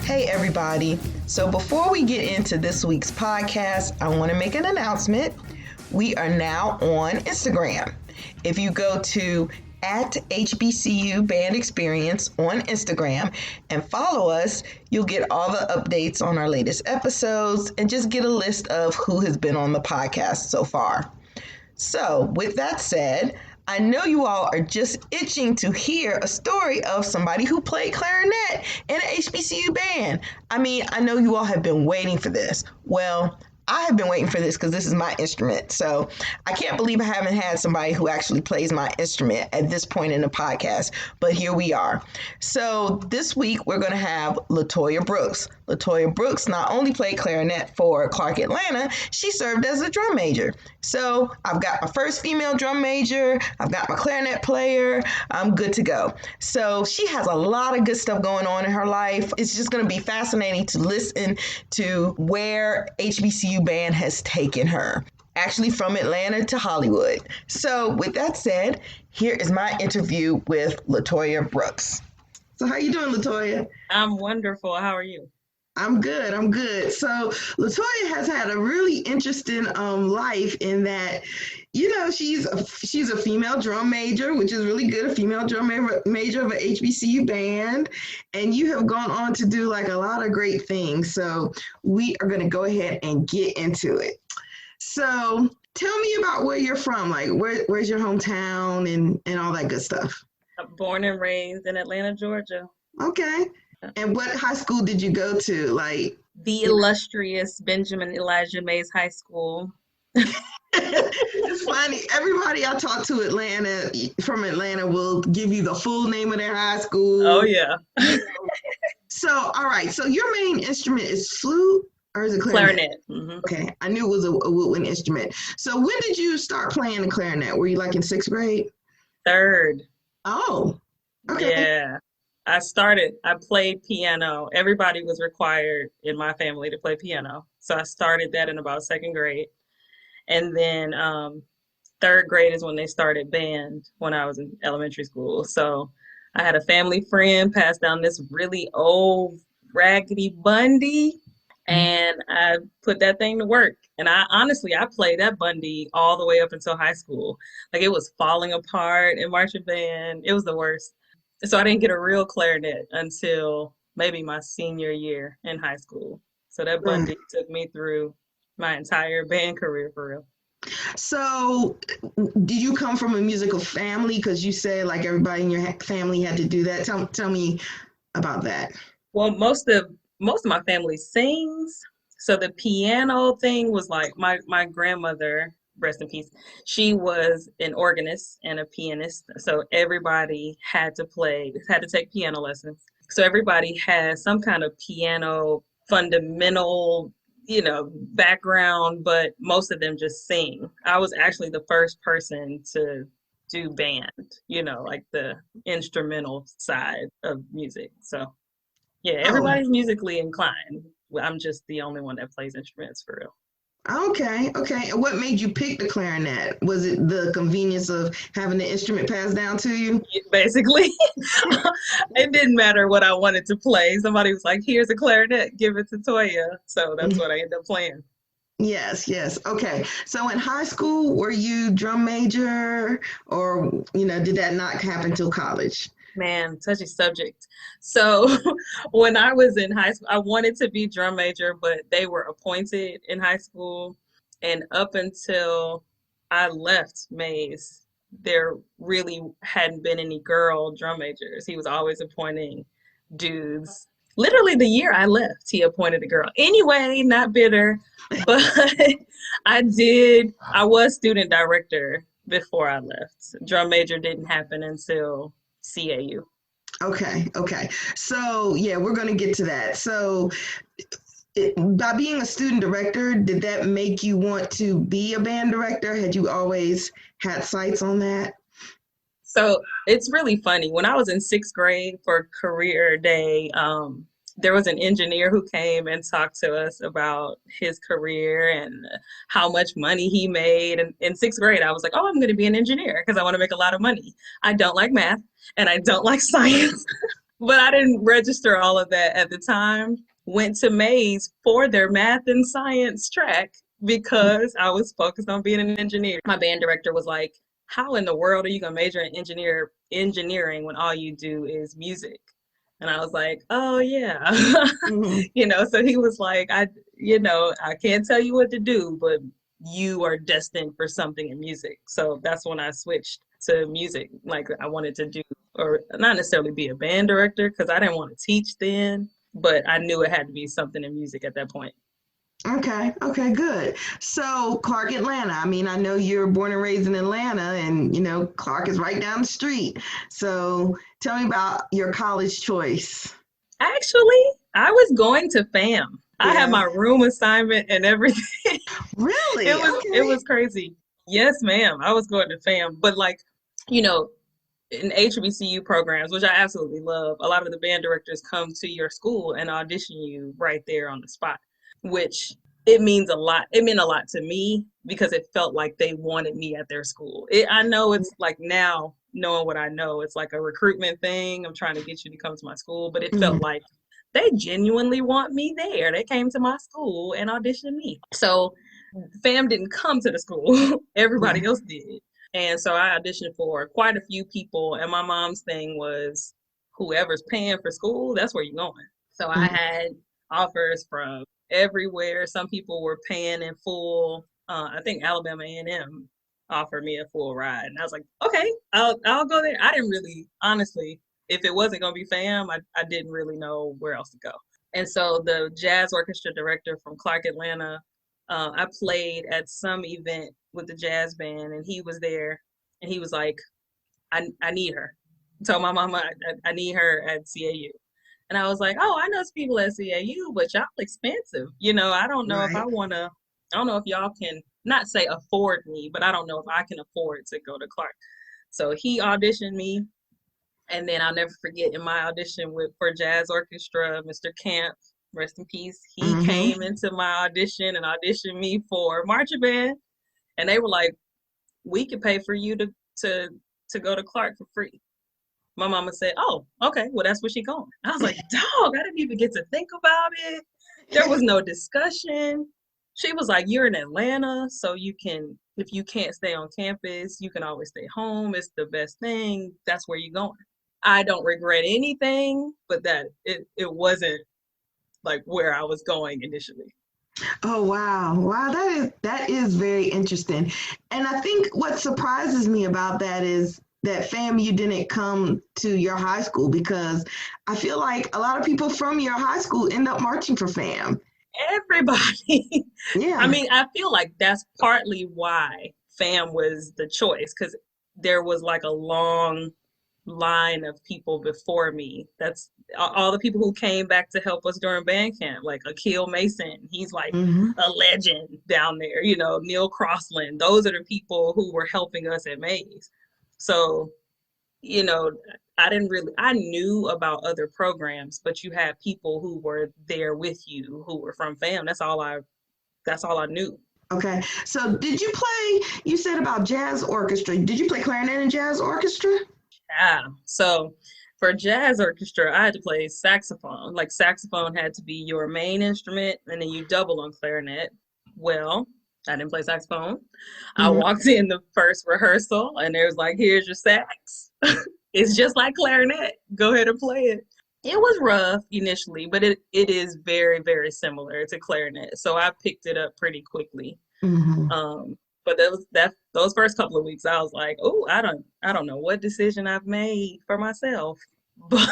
Hey everybody. So before we get into this week's podcast, I want to make an announcement. We are now on Instagram. If you go to at HBCU Band Experience on Instagram and follow us, you'll get all the updates on our latest episodes and just get a list of who has been on the podcast so far. So with that said, I know you all are just itching to hear a story of somebody who played clarinet in an HBCU band. I know you all have been waiting for this. Well, I have been waiting for this because this is my instrument. So I can't believe I haven't had somebody who actually plays my instrument at this point in the podcast, but here we are. So this week we're going to have LaToya Brooks. LaToya Brooks not only played clarinet for Clark Atlanta, she served as a drum major. So I've got my first female drum major, I've got my clarinet player, I'm good to go. So she has a lot of good stuff going on in her life. It's just going to be fascinating to listen to where HBCU band has taken her, actually from Atlanta to Hollywood. So with that said, here is my interview with LaToya Brooks. So how you doing, LaToya? I'm wonderful. How are you? I'm good. So LaToya has had a really interesting life in that, she's a female drum major, which is really good, a female drum major of an HBCU band, and you have gone on to do like a lot of great things. So we are going to go ahead and get into it. So tell me about where you're from, like where's your hometown and all that good stuff. I'm born and raised in Atlanta, Georgia. Okay. And what high school did you go to? Like the illustrious Benjamin Elijah Mace High School. It's funny. Everybody I talk to from Atlanta will give you the full name of their high school. Oh, yeah. So, all right. So your main instrument is flute or is it clarinet? Clarinet. Mm-hmm. Okay. I knew it was a woodwind instrument. So when did you start playing the clarinet? Were you like in sixth grade? Third. Oh, okay. Yeah. I played piano. Everybody was required in my family to play piano. So I started that in about second grade. And then third grade is when they started band when I was in elementary school. So I had a family friend pass down this really old Raggedy Bundy, and I put that thing to work. And I played that Bundy all the way up until high school. Like it was falling apart in marching band. It was the worst. So I didn't get a real clarinet until maybe my senior year in high school. So that Bundy took me through my entire band career for real. So did you come from a musical family? Because you said like everybody in your family had to do that. Tell me about that. Well, most of my family sings. So the piano thing was like my grandmother, rest in peace, she was an organist and a pianist. So everybody had to take piano lessons. So everybody has some kind of piano fundamental, background, but most of them just sing. I was actually the first person to do band, like the instrumental side of music. So yeah, everybody's musically inclined. I'm just the only one that plays instruments for real. Okay. And what made you pick the clarinet? Was it the convenience of having the instrument passed down to you? Basically. It didn't matter what I wanted to play. Somebody was like, here's a clarinet, give it to Toya. So that's what I ended up playing. Yes. Okay. So in high school, were you drum major or, did that not happen till college? Man, touchy subject. So when I was in high school, I wanted to be drum major, but they were appointed in high school. And up until I left Mace, there really hadn't been any girl drum majors. He was always appointing dudes. Literally the year I left, he appointed a girl. Anyway, not bitter, but I was student director before I left. Drum major didn't happen until CAU. Okay. So yeah, we're going to get to that. So by being a student director, did that make you want to be a band director? Had you always had sights on that? So it's really funny. When I was in sixth grade for career day, there was an engineer who came and talked to us about his career and how much money he made. And in sixth grade, I was like, oh, I'm going to be an engineer because I want to make a lot of money. I don't like math and I don't like science. But I didn't register all of that at the time. Went to Mace for their math and science track because I was focused on being an engineer. My band director was like, how in the world are you going to major in engineering when all you do is music? And I was like, oh, yeah. Mm-hmm. So he was like, I can't tell you what to do, but you are destined for something in music. So that's when I switched to music. Like I wanted to do, or not necessarily be a band director because I didn't want to teach then, but I knew it had to be something in music at that point. Okay, good. So Clark, Atlanta. I mean, I know you're born and raised in Atlanta, and Clark is right down the street. So tell me about your college choice. Actually, I was going to FAM. I had Yeah. my room assignment and everything. Really? it was Okay. crazy. Yes, ma'am. I was going to FAM, but like, you know, in HBCU programs, which I absolutely love, a lot of the band directors come to your school and audition you right there on the spot, which it means a lot. It meant a lot to me because it felt like they wanted me at their school. I know it's like now, knowing what I know, it's like a recruitment thing. I'm trying to get you to come to my school, but it felt Mhm. like they genuinely want me there. They came to my school and auditioned me. So fam didn't come to the school. Yeah. Everybody else did. And so I auditioned for quite a few people. And my mom's thing was whoever's paying for school, that's where you're going. So I Mhm. had offers from everywhere. Some people were paying in full. I think Alabama A&M offered me a full ride. And I was like, okay, I'll go there. I didn't really, honestly, if it wasn't going to be fam, I didn't really know where else to go. And so the jazz orchestra director from Clark, Atlanta, I played at some event with the jazz band, and he was there, and he was like, "I need her." I told my mama I need her at CAU, and I was like, "Oh, I know some people at CAU, but y'all expensive. I don't know if I Right. wanna. I don't know if y'all can not say afford me, but I don't know if I can afford to go to Clark." So he auditioned me, and then I'll never forget in my audition for jazz orchestra, Mr. Camp, rest in peace, he Mm-hmm. came into my audition and auditioned me for marching band, and they were like, "We could pay for you to to go to Clark for free." My mama said, "Oh, okay, well that's where she going." I was like, "Dog, I didn't even get to think about it. There was no discussion." She was like, "You're in Atlanta, so you can, if you can't stay on campus, you can always stay home. It's the best thing. That's where you're going." I don't regret anything, but that it wasn't like where I was going initially. Oh wow. Wow, that is very interesting. And I think what surprises me about that is that FAMU didn't come to your high school, because I feel like a lot of people from your high school end up marching for FAM. Everybody. I Yeah. mean, I feel like that's partly why FAM was the choice because there was like a long line of people before me. That's all the people who came back to help us during band camp, like Akil Mason. He's like Mm-hmm. a legend down there. Neil Crossland. Those are the people who were helping us at Maze. So, you know, I knew about other programs, but you had people who were there with you who were from FAM. That's all I knew. Okay. So did you play, you said about jazz orchestra. Did you play clarinet in jazz orchestra? Yeah. So for jazz orchestra, I had to play saxophone. Like saxophone had to be your main instrument, and then you double on clarinet. Well, I didn't play saxophone. I Mm-hmm. walked in the first rehearsal, and there was like, "Here's your sax." It's just like clarinet. Go ahead and play it. It was rough initially, but it is very, very similar to clarinet. So I picked it up pretty quickly. Mm-hmm. Um, but those first couple of weeks, I was like, "Oh, I don't know what decision I've made for myself, but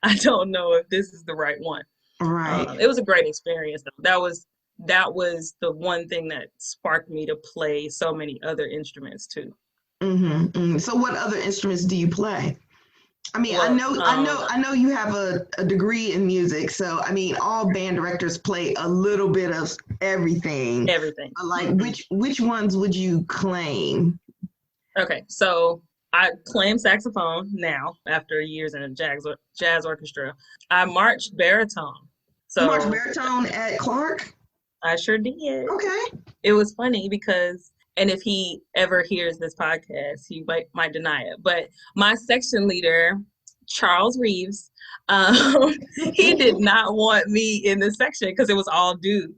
I don't know if this is the right one." Right. It was a great experience. That was the one thing that sparked me to play so many other instruments too. Mm-hmm. Mm-hmm. So what other instruments do you play? I mean, I Well, know, I know, I know you have a degree in music, so I mean, all band directors play a little bit of everything. everything. Like, Hmm. which ones would you claim? Okay, so I claim saxophone now after years in a jazz orchestra. I marched baritone, You march so baritone at Clark? I sure did. Okay. It was funny because, and if he ever hears this podcast, he might deny it, but my section leader Charles Reeves, he did not want me in the section because it was all dudes.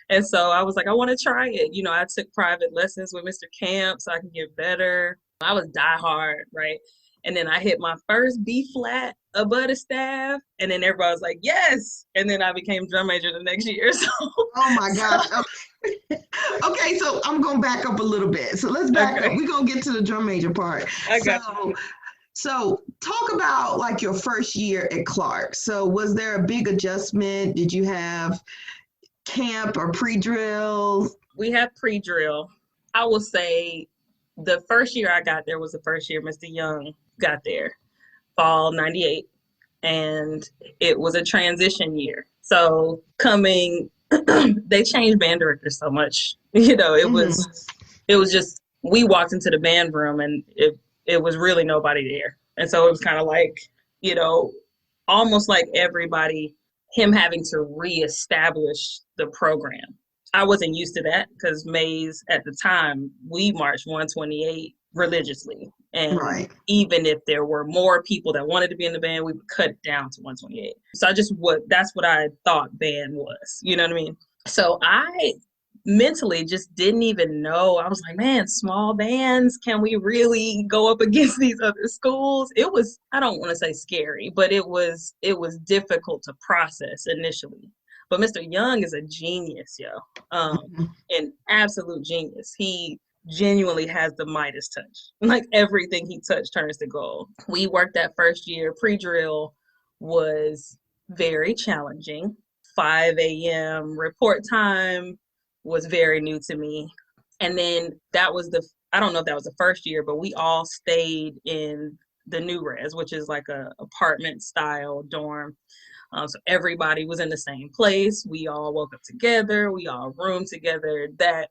And so I was like, I want to try it. You know, I took private lessons with Mr. Camp so I can get better. I was diehard, right? And then I hit my first B flat above the staff, and then everybody was like, yes. And then I became drum major the next year. So, oh my gosh. Okay, so I'm going to back up a little bit. So let's back up. We're going to get to the drum major part. So talk about like your first year at Clark. So was there a big adjustment? Did you have camp or pre-drill? We had pre-drill. I will say the first year I got there was the first year Mr. Young got there, fall 98. And it was a transition year. So they changed band directors so much. You know, it was just, we walked into the band room and it was really nobody there. And so it was kind of like, you know, almost like him having to reestablish the program. I wasn't used to that because Mace at the time, we marched 128 religiously. And even if there were more people that wanted to be in the band, we would cut it down to 128. So that's what I thought band was, you know what I mean? So I mentally just didn't even know. I was like, man, small bands, can we really go up against these other schools? It was, I don't want to say scary, but it was difficult to process initially. But Mr. Young is a genius, an absolute genius. He genuinely has the Midas touch. Like everything he touched turns to gold. We worked that first year. Pre-drill was very challenging. 5 a.m. report time was very new to me. And then I don't know if that was the first year, but we all stayed in the new res, which is like a apartment style dorm. So everybody was in the same place. We all woke up together. We all roomed together. That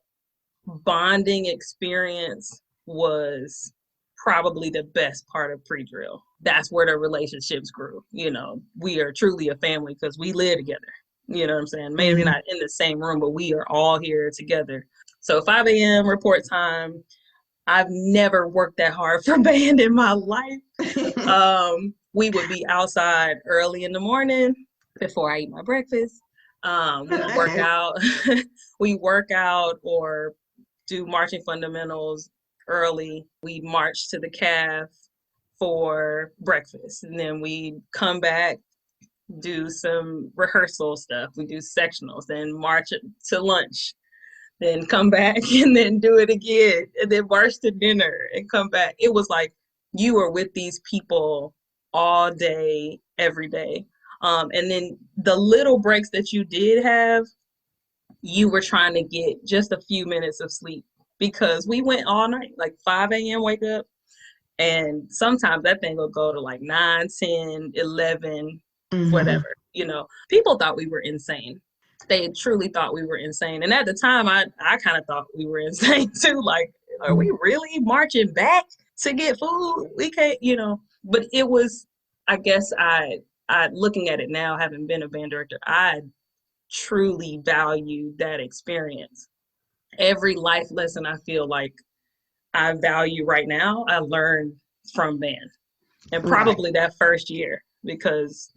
bonding experience was probably the best part of pre-drill. That's where the relationships grew. You know, we are truly a family because we live together. You know what I'm saying? Maybe not in the same room, but we are all here together. So 5 a.m. report time. I've never worked that hard for band in my life. We would be outside early in the morning before I eat my breakfast. We work out or do marching fundamentals early. We march to the calf for breakfast, and then we come back, do some rehearsal stuff. We do sectionals, then march to lunch, then come back and then do it again, and then march to dinner and come back. It was like you were with these people all day, every day. And then the little breaks that you did have, you were trying to get just a few minutes of sleep because we went all night, like 5 a.m. wake up. And sometimes that thing will go to like 9, 10, 11, whatever. You know, people thought we were insane. They truly thought we were insane. And at the time, I kind of thought we were insane too. Like, are we really marching back to get food? We can't, you know. But it was, I guess I looking at it now, having been a band director, I truly value that experience. Every life lesson I feel like I value right now, I learned from band. And probably that first year, because,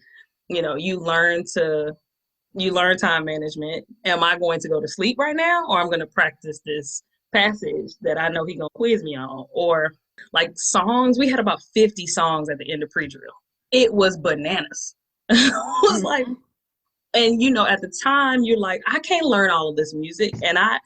you know, you learn time management. Am I going to go to sleep right now, or I'm going to practice this passage that I know he's going to quiz me on? Or like songs, we had about 50 songs at the end of pre-drill. It was bananas. It was like, and you know, at the time you're like, I can't learn all of this music. And I,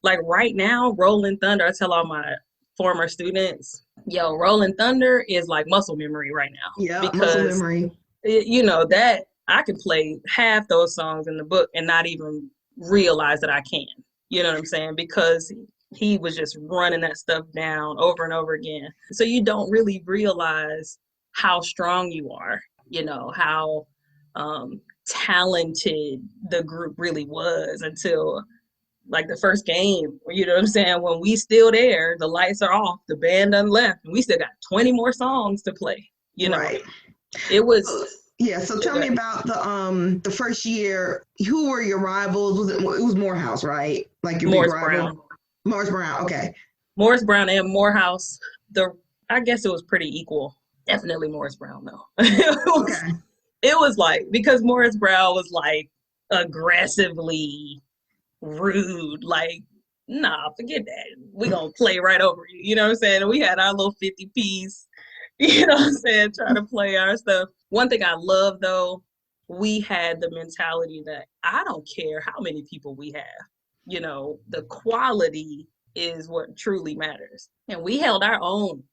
like right now, Rolling Thunder, I tell all my former students, yo, Rolling Thunder is like muscle memory right now. Yeah, because, muscle memory. You know, that I can play half those songs in the book and not even realize that I can. You know what I'm saying? Because he was just running that stuff down over and over again. So you don't really realize how strong you are, you know, how talented the group really was until like the first game, you know what I'm saying? When we still there, the lights are off, the band done left, and we still got 20 more songs to play, you know? Right. It was... Yeah, so tell me about the first year. Who were your rivals? It was Morehouse, right? Like your Morris big rival? Brown. Morris Brown, okay. Morris Brown and Morehouse, I guess it was pretty equal. Definitely Morris Brown though. Okay. It was like, because Morris Brown was like aggressively rude, like, nah, forget that. We gonna play right over you. You know what I'm saying? And we had our little 50 piece, you know what I'm saying, trying to play our stuff. One thing I love though, we had the mentality that I don't care how many people we have. You know, the quality is what truly matters. And we held our own.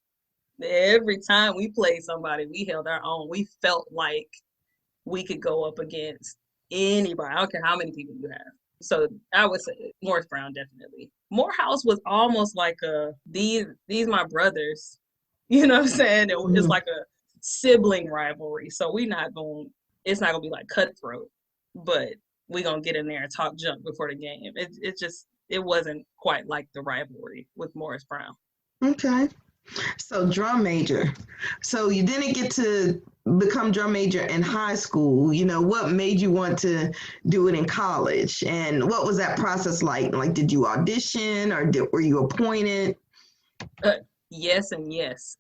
Every time we played somebody, we held our own. We felt like we could go up against anybody. I don't care how many people you have. So I would say Morris Brown definitely. Morehouse was almost like these my brothers. You know what I'm saying? It's like a sibling rivalry. So it's not gonna be like cutthroat, but we gonna get in there and talk junk before the game. It wasn't quite like the rivalry with Morris Brown. Okay. So drum major. So you didn't get to become drum major in high school. You know, what made you want to do it in college? And what was that process like? Like, did you audition or were you appointed? Yes and yes.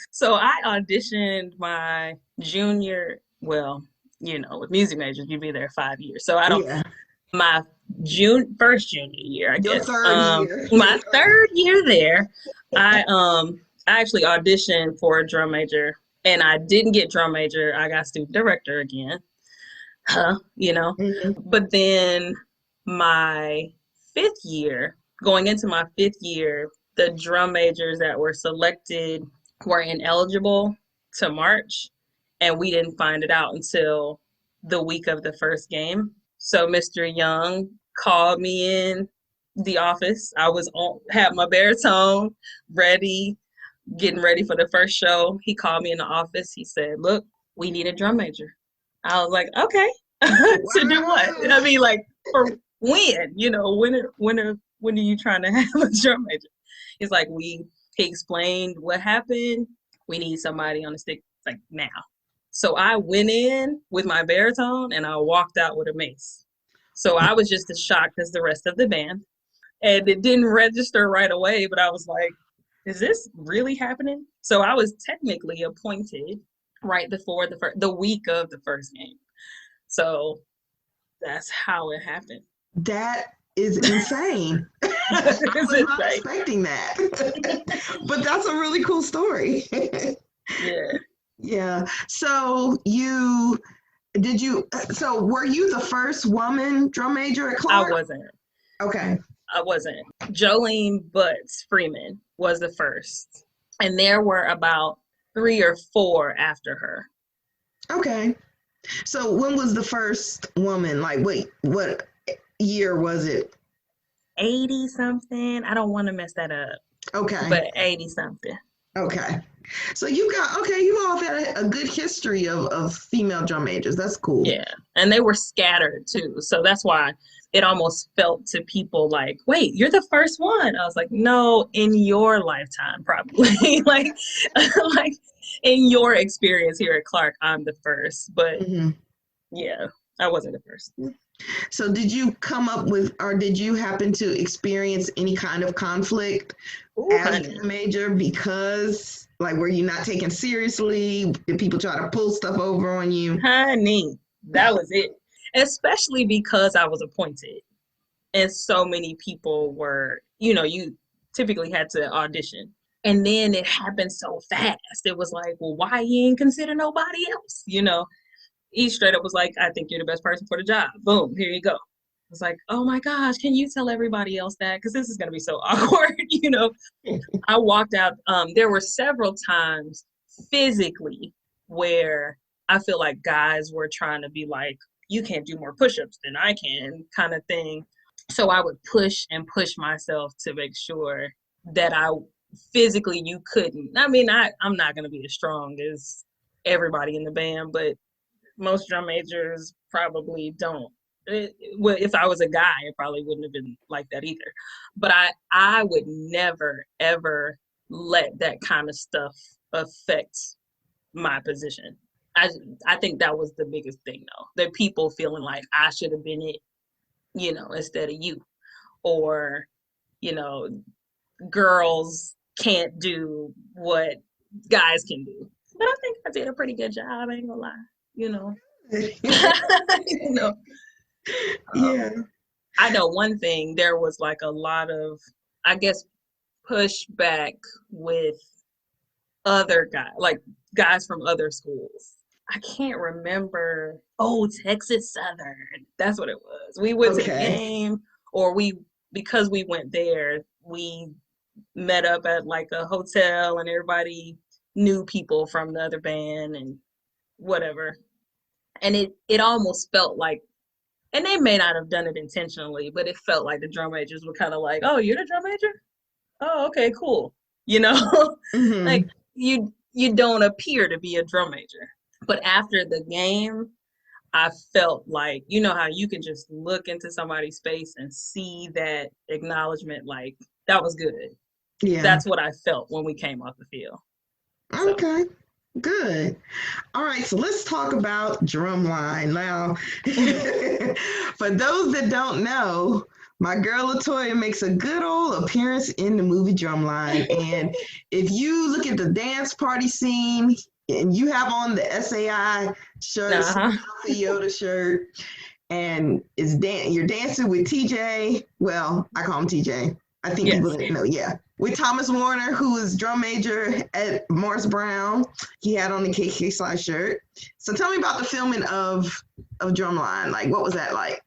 So I auditioned my junior, well, you know, with music majors, you'd be there 5 years. So my first junior year, I guess. Third year. My third year there, I actually auditioned for a drum major, and I didn't get drum major. I got student director again. You know. Mm-hmm. But then my going into my fifth year, the drum majors that were selected were ineligible to march, and we didn't find it out until the week of the first game. So Mr. Young called me in the office. I had my baritone ready, getting ready for the first show. He called me in the office. He said, "Look, we need a drum major." I was like, "Okay." To do what? I mean, like, for when? You know, when are you trying to have a drum major? He's like, he explained what happened. We need somebody on the stick like now. So I went in with my baritone and I walked out with a mace. So I was just as shocked as the rest of the band. And it didn't register right away, but I was like, is this really happening? So I was technically appointed right before the week of the first game. So that's how it happened. That is insane. I was not expecting that. But that's a really cool story. Yeah. Yeah. So were you the first woman drum major at Clark? I wasn't. Okay. I wasn't. Jolene Butts Freeman was the first. And there were about 3 or 4 after her. Okay. So when was the first woman? Like, wait, what year was it? 80 something. I don't want to mess that up. Okay. But 80 something. Okay. So you all have had a good history of female drum majors. That's cool. Yeah. And they were scattered too. So that's why it almost felt to people like, wait, you're the first one. I was like, no, in your lifetime, probably. like in your experience here at Clark, I'm the first. But yeah, I wasn't the first. So did you come up with, or did you happen to experience any kind of conflict as a major because, like, were you not taken seriously? Did people try to pull stuff over on you? Honey, that was it. Especially because I was appointed. And so many people were, you typically had to audition. And then it happened so fast. It was like, well, why you ain't consider nobody else? He straight up was like, I think you're the best person for the job. Boom, here you go. I was like, oh my gosh, can you tell everybody else that? Because this is going to be so awkward, I walked out. There were several times physically where I feel like guys were trying to be like, you can't do more push-ups than I can kind of thing. So I would push and push myself to make sure that physically you couldn't. I mean, I'm not going to be as strong as everybody in the band, but most drum majors probably don't. Well, if I was a guy, it probably wouldn't have been like that either. But I would never, ever let that kind of stuff affect my position. I think that was the biggest thing, though. That people feeling like I should have been it, instead of you. Or, girls can't do what guys can do. but I think I did a pretty good job. I ain't gonna lie, you know. You know, Yeah. I know one thing. There was like a lot of, I guess, pushback with other guys, like guys from other schools. I can't remember. Oh, Texas Southern. That's what it was. We went to the Okay. game, or because we went there, we met up at like a hotel, and everybody knew people from the other band and whatever. And it almost felt like, and they may not have done it intentionally, but it felt like the drum majors were kind of like, "Oh, you're the drum major? Oh, okay, cool." You know, like Mm-hmm. you don't appear to be a drum major. But after the game, I felt like, you know how you can just look into somebody's face and see that acknowledgement, like that was good. Yeah. That's what I felt when we came off the field. So, Okay. Good. All right, so let's talk about drumline. Now, for those that don't know, my girl LaToya makes a good old appearance in the movie Drumline. And if you look at the dance party scene and you have on the SAI shirt, uh-huh. the Yoda shirt, and you're dancing with TJ. Well, I call him TJ. I think people Yes. didn't know. Yeah. With Thomas Warner, who is drum major at Morris Brown. He had on the KK Slide shirt. So tell me about the filming of Drumline. Like, what was that like?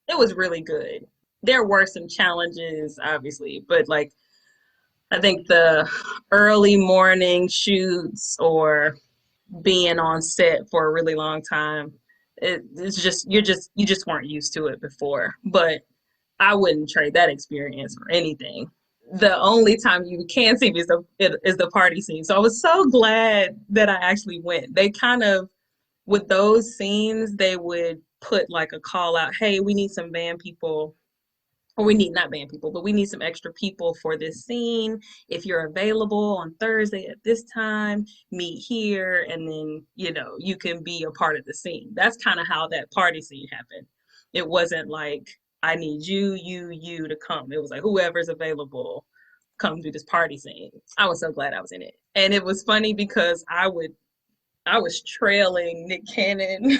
It was really good. There were some challenges, obviously, but like I think the early morning shoots or being on set for a really long time, it's just you just weren't used to it before. But I wouldn't trade that experience for anything. The only time you can see me is the party scene. So I was so glad that I actually went. They kind of, with those scenes, they would put like a call out, hey, we need some band people, or we need not band people, but we need some extra people for this scene. If you're available on Thursday at this time, meet here, and then, you know, you can be a part of the scene. That's kind of how that party scene happened. It wasn't like, I need you to come. It was like, whoever's available, come do this party scene. I was so glad I was in it. And it was funny because I was trailing Nick Cannon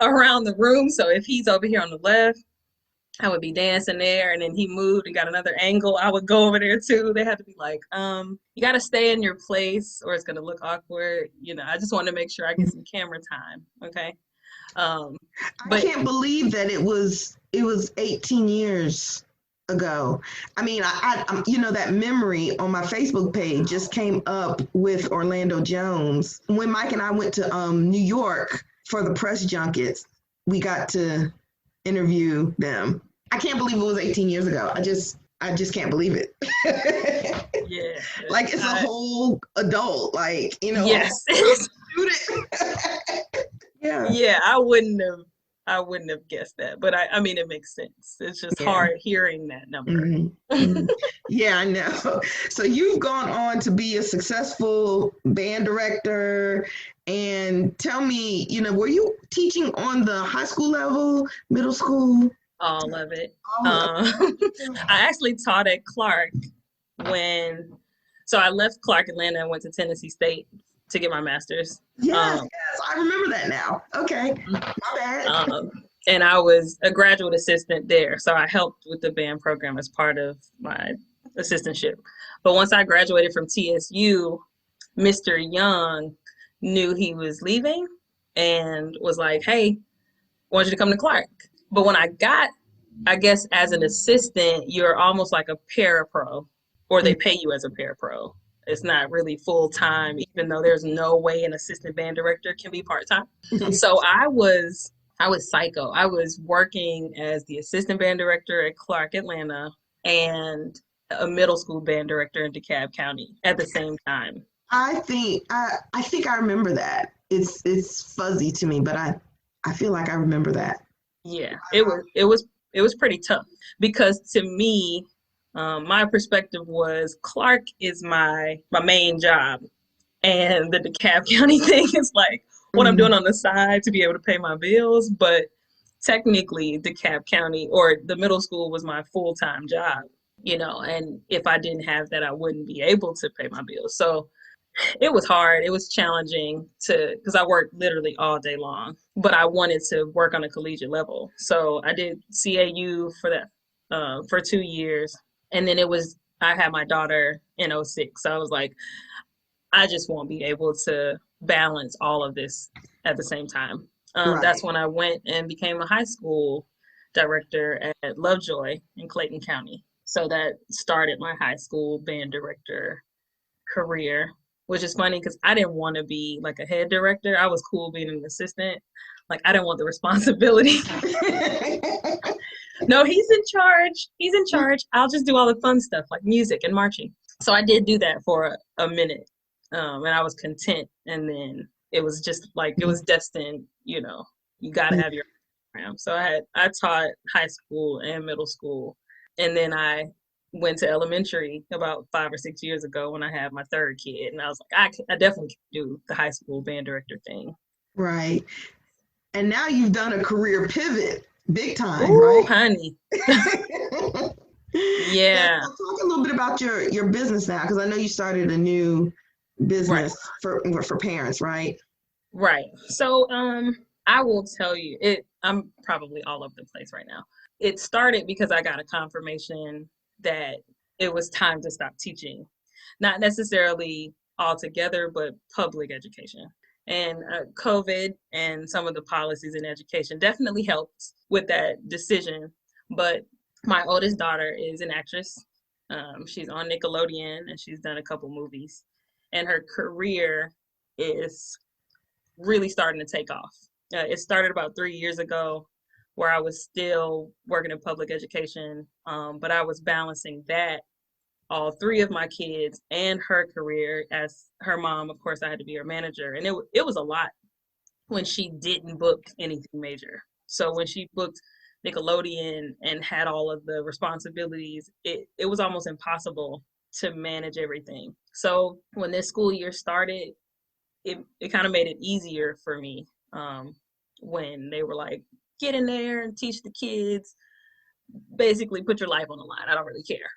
around the room. So if he's over here on the left, I would be dancing there, and then he moved and got another angle. I would go over there too. They had to be like, you got to stay in your place or it's going to look awkward. You know, I just wanted to make sure I get some camera time. Okay. I But can't believe that it was 18 years ago. I mean, you know, that memory on my Facebook page just came up with Orlando Jones. When Mike and I went to New York for the press junkets, we got to interview them. I can't believe it was 18 years ago. I just can't believe it. yeah, Like it's a whole adult, like, you know, yes. student. Yeah. Yeah, I wouldn't have guessed that. But I mean, it makes sense. It's just hard hearing that number. Mm-hmm. Mm-hmm. Yeah, I know. So you've gone on to be a successful band director. And tell me, you know, were you teaching on the high school level, middle school? All of it. All of I actually taught at Clark so I left Clark Atlanta and went to Tennessee State to get my master's. Yes, I remember that now. Okay, my bad. And I was a graduate assistant there. So I helped with the band program as part of my assistantship. But once I graduated from TSU, Mr. Young knew he was leaving and was like, hey, I want you to come to Clark. But when I got, I guess as an assistant, you're almost like a parapro, or they pay you as a parapro. It's not really full time, even though there's no way an assistant band director can be part time. So I was psycho. I was working as the assistant band director at Clark Atlanta and a middle school band director in DeKalb County at the same time. I think I remember that. It's fuzzy to me, but I feel like I remember that. Yeah, it was pretty tough because to me, my perspective was Clark is my main job, and the DeKalb County thing is like what I'm doing on the side to be able to pay my bills. But technically, DeKalb County or the middle school was my full-time job, you know. And if I didn't have that, I wouldn't be able to pay my bills. So It was hard. It was challenging because I worked literally all day long, but I wanted to work on a collegiate level. So I did CAU for that for 2 years. And then I had my daughter in '06. So I was like, I just won't be able to balance all of this at the same time. That's Right. when I went and became a high school director at Lovejoy in Clayton County. So that started my high school band director career, which is funny because I didn't want to be like a head director. I was cool being an assistant. Like I didn't want the responsibility. No, he's in charge. He's in charge. I'll just do all the fun stuff like music and marching. So I did do that for a minute, and I was content. And then it was just like it was destined. You got to have your program. So I taught high school and middle school, and then I went to elementary about 5 or 6 years ago when I had my third kid, and I was like, I definitely can do the high school band director thing. Right. And now you've done a career pivot big time, Ooh, right? honey. Yeah. So talk a little bit about your business now, because I know you started a new Right. business for parents, right? Right. So, I will tell you, I'm probably all over the place right now. It started because I got a confirmation that it was time to stop teaching, not necessarily altogether, but public education. And COVID and some of the policies in education definitely helped with that decision. But my oldest daughter is an actress. She's on Nickelodeon and she's done a couple movies. And her career is really starting to take off. It started about 3 years ago where I was still working in public education, but I was balancing that, all three of my kids, and her career as her mom. Of course, I had to be her manager, and it was a lot when she didn't book anything major. So when she booked Nickelodeon and had all of the responsibilities, it was almost impossible to manage everything. So when this school year started, it kind of made it easier for me, when they were like, get in there and teach the kids, basically put your life on the line. I don't really care.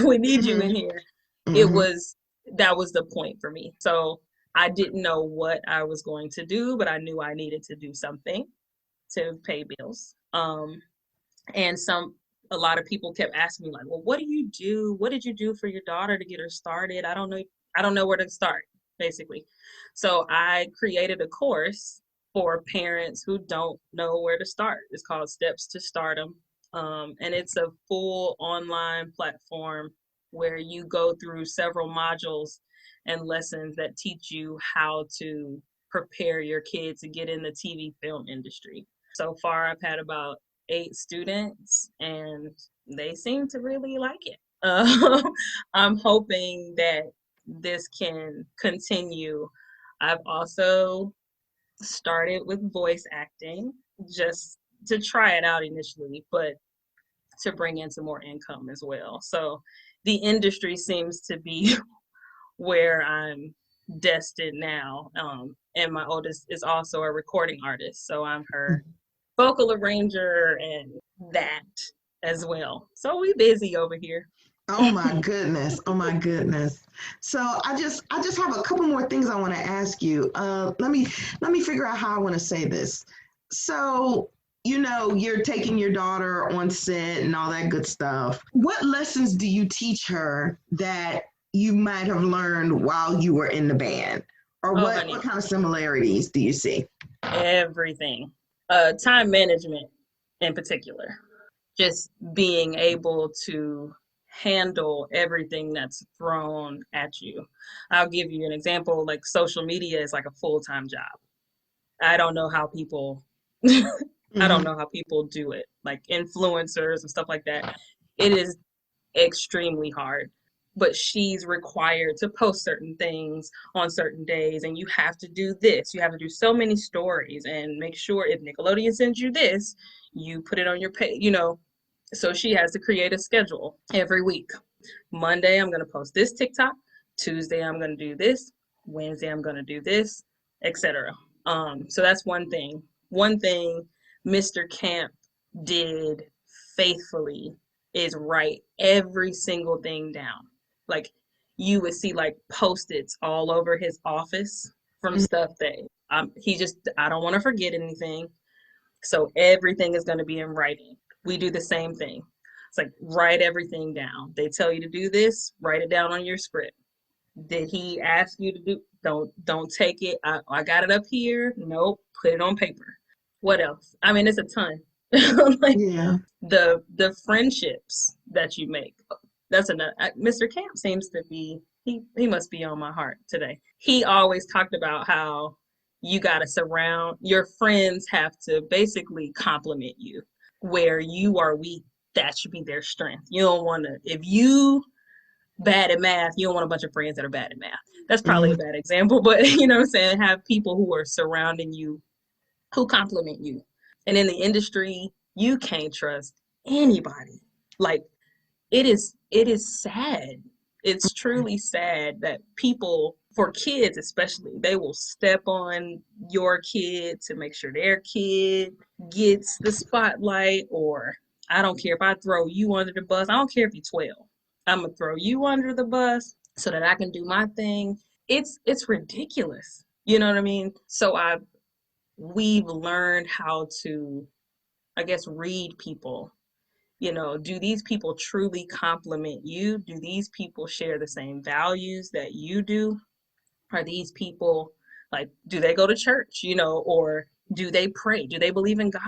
We need you in Mm-hmm. here. It Mm-hmm. was That was the point for me. So I didn't know what I was going to do, but I knew I needed to do something to pay bills. And a lot of people kept asking me like, well, what do you do? What did you do for your daughter to get her started? I don't know where to start, basically. So I created a course for parents who don't know where to start. It's called Steps to Stardom. And it's a full online platform where you go through several modules and lessons that teach you how to prepare your kid to get in the TV film industry. So far, I've had about 8 students, and they seem to really like it. I'm hoping that this can continue. I've also started with voice acting just to try it out initially, but to bring in some more income as well. So the industry seems to be where I'm destined now. And my oldest is also a recording artist, so I'm her vocal arranger and that as well. So we busy over here. Oh my goodness. Oh my goodness. So I just have a couple more things I want to ask you. Let me figure out how I want to say this. So, you're taking your daughter on set and all that good stuff. What lessons do you teach her that you might have learned while you were in the band? Or Oh, what, honey, what kind of similarities do you see? everything. Time management in particular. Just being able to handle everything that's thrown at you. I'll give you an example. Like social media is like a full-time job. I don't know how people I don't Mm-hmm. know how people do it. Like influencers and stuff like that. It is extremely hard. But she's required to post certain things on certain days, and you have to do this. You have to do so many stories and make sure if Nickelodeon sends you this, you put it on your page. So she has to create a schedule every week. Monday, I'm going to post this TikTok. Tuesday, I'm going to do this. Wednesday, I'm going to do this, etc. So that's one thing. One thing Mr. Camp did faithfully is write every single thing down. Like you would see like Post-its all over his office from stuff that I don't want to forget anything. So everything is going to be in writing. We do the same thing. It's like, write everything down. They tell you to do this, write it down on your script. Did he ask you to do? Don't take it. I got it up here. Nope. Put it on paper. What else? I mean, it's a ton. Like, Yeah. The friendships that you make. That's another. Mr. Camp seems to be. He must be on my heart today. He always talked about how you got to surround your friends, have to basically compliment you. Where you are weak, that should be their strength. You don't want to, if you bad at math, you don't want a bunch of friends that are bad at math. That's probably a bad example, but you know what I'm saying? Have people who are surrounding you, who compliment you. And in the industry, you can't trust anybody. Like, it is sad. It's truly sad that people, for kids especially, they will step on your kid to make sure their kid gets the spotlight. Or I don't care if I throw you under the bus. I don't care if you're 12. I'm going to throw you under the bus so that I can do my thing. It's ridiculous. You know what I mean? So we've learned how to, I guess, read people. You know, do these people truly compliment you? Do these people share the same values that you do? Are these people, like, do they go to church, you know, or do they pray? Do they believe in God?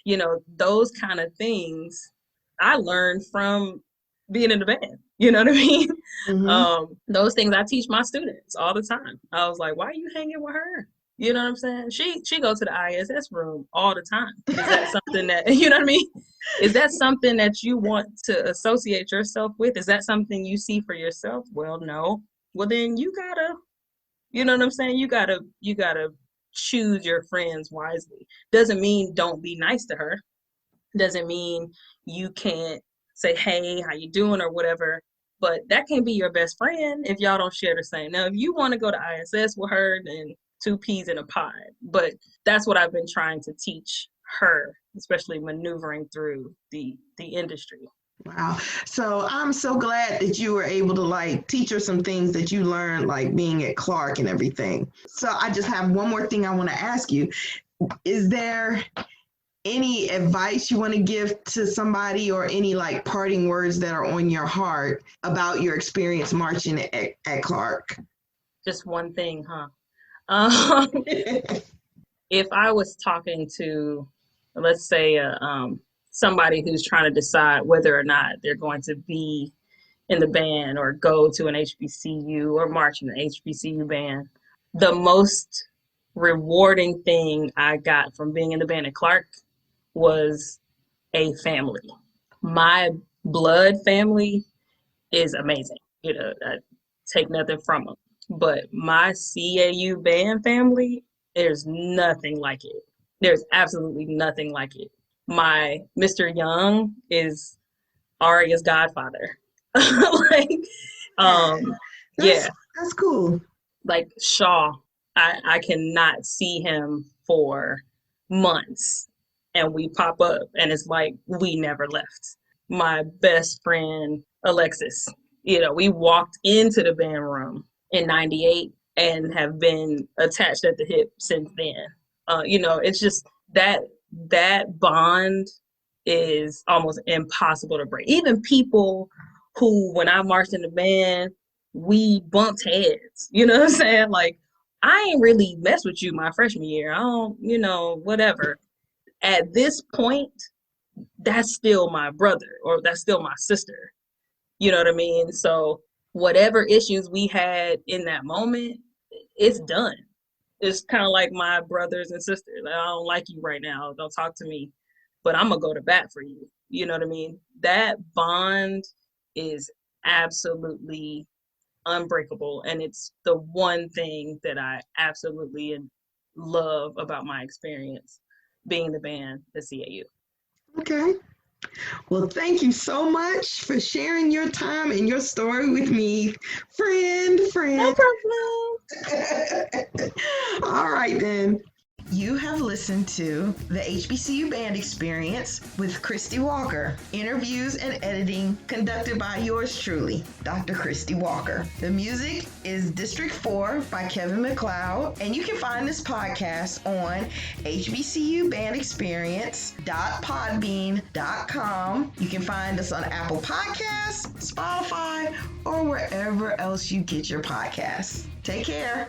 You know, those kind of things I learned from being in the band. You know what I mean? Mm-hmm. Those things I teach my students all the time. I was like, why are you hanging with her? You know what I'm saying? She goes to the ISS room all the time. Is that something that, you know what I mean? Is that something that you want to associate yourself with? Is that something you see for yourself? Well, no. Well, then you gotta, you know what I'm saying? You gotta choose your friends wisely. Doesn't mean don't be nice to her. Doesn't mean you can't say, hey, how you doing, or whatever. But that can be your best friend if y'all don't share the same. Now, if you want to go to ISS with her, then two peas in a pod. But that's what I've been trying to teach her, especially maneuvering through the industry. Wow. So I'm so glad that you were able to like teach her some things that you learned, like being at Clark and everything. So I just have one more thing I want to ask you. Is there any advice you want to give to somebody, or any like parting words that are on your heart about your experience marching at Clark? Just one thing, huh? If I was talking to, let's say, somebody who's trying to decide whether or not they're going to be in the band or go to an HBCU or march in an HBCU band, the most rewarding thing I got from being in the band at Clark was a family. My blood family is amazing. You know, I take nothing from them. But my CAU band family, there's nothing like it. There's absolutely nothing like it. My Mr. Young is Aria's godfather. Like, yeah. That's cool. Like Shaw, I cannot see him for months, and we pop up and it's like we never left. My best friend Alexis, you know, we walked into the band room in '98 and have been attached at the hip since then. You know, it's just that bond is almost impossible to break. Even people who, when I marched in the band, we bumped heads. You know what I'm saying? Like, I ain't really messed with you my freshman year. I don't, you know, whatever. At this point, that's still my brother, or that's still my sister. You know what I mean? So whatever issues we had in that moment, it's done. It's kind of like my brothers and sisters. I don't like you right now. Don't talk to me, but I'm going to go to bat for you. You know what I mean? That bond is absolutely unbreakable. And it's the one thing that I absolutely love about my experience being in the band, the CAU. Okay. Well, thank you so much for sharing your time and your story with me, friend. No problem. All right, then. You have listened to the HBCU Band Experience with Christy Walker. Interviews and editing conducted by yours truly, Dr. Christy Walker. The music is District 4 by Kevin MacLeod, and you can find this podcast on HBCUbandexperience.podbean.com. You can find us on Apple Podcasts, Spotify, or wherever else you get your podcasts. Take care.